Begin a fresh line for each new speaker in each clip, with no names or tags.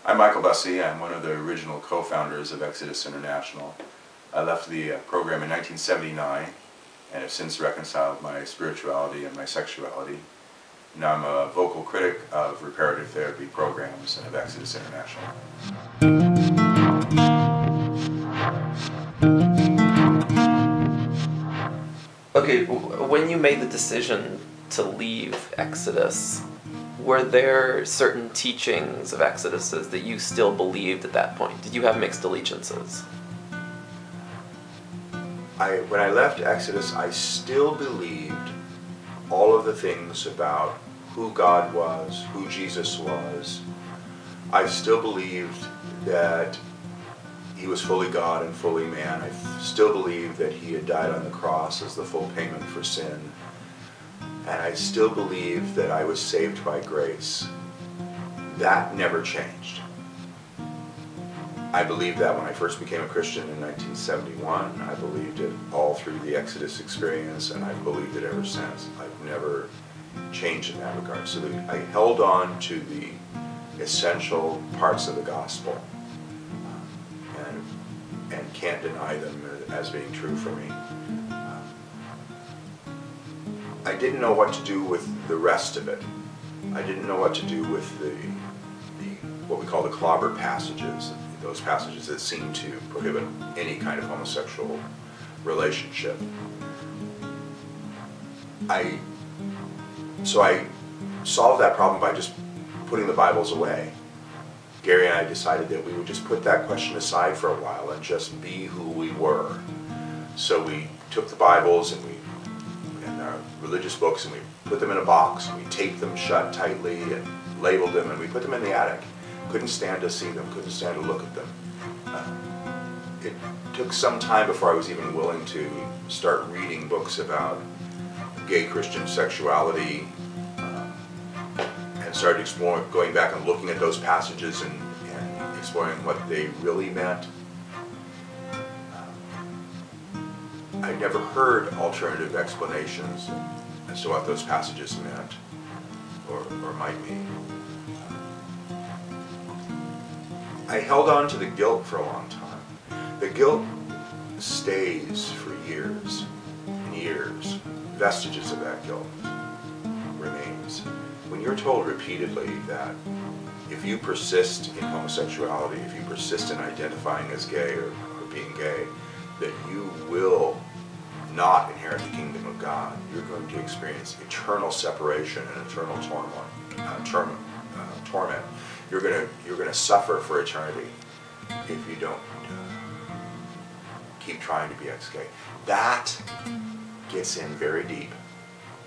I'm Michael Bussey. I'm one of the original co-founders of Exodus International. I left the program in 1979 and have since reconciled my spirituality and my sexuality. Now I'm a vocal critic of reparative therapy programs and of Exodus International.
Okay, when you made the decision to leave Exodus, were there certain teachings of Exodus's that you still believed at that point? Did you have mixed allegiances?
When I left Exodus, I still believed all of the things about who God was, who Jesus was. I still believed that He was fully God and fully man. I still believed that He had died on the cross as the full payment for sin. And I still believed that I was saved by grace. That never changed. I believed that when I first became a Christian in 1971. I believed it all through the Exodus experience, and I've believed it ever since. I've never changed in that regard. So I held on to the essential parts of the gospel and can't deny them as being true for me. I didn't know what to do with the rest of it. I didn't know what to do with what we call the clobber passages, those passages that seem to prohibit any kind of homosexual relationship. So I solved that problem by just putting the Bibles away. Gary and I decided that we would just put that question aside for a while and just be who we were. So we took the Bibles and our religious books and we put them in a box and we taped them shut tightly and labeled them and we put them in the attic. Couldn't stand to see them, couldn't stand to look at them. It took some time before I was even willing to start reading books about gay Christian sexuality and started exploring, going back and looking at those passages and exploring what they really meant. I'd never heard alternative explanations as to what those passages meant or might mean. I held on to the guilt for a long time. The guilt stays for years and years. Vestiges of that guilt remains. When you're told repeatedly that if you persist in homosexuality, if you persist in identifying as gay or being gay, that you will not inherit the kingdom of God. You're going to experience eternal separation and eternal torment. You're going to suffer for eternity if you don't keep trying to be ex-gay. That gets in very deep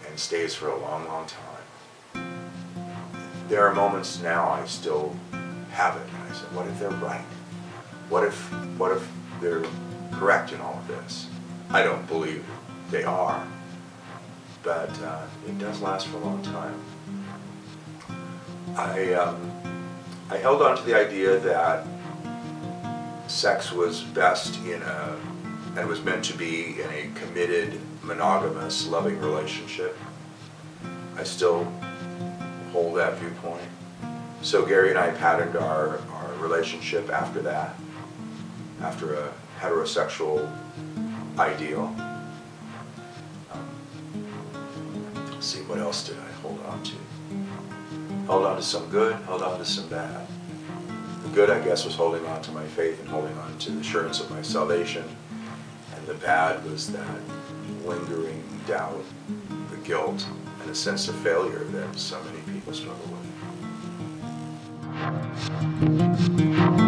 and stays for a long, long time. There are moments now I still have it, and I say, what if they're right? What if they're correct in all of this? I don't believe they are, but it does last for a long time. I held on to the idea that sex was best and was meant to be in a committed, monogamous, loving relationship. I still hold that viewpoint. So Gary and I patterned our relationship after that, after a heterosexual ideal. Let's see, what else did I hold on to? Held on to some good, held on to some bad. The good, I guess, was holding on to my faith and holding on to the assurance of my salvation. And the bad was that lingering doubt, the guilt, and a sense of failure that so many people struggle with.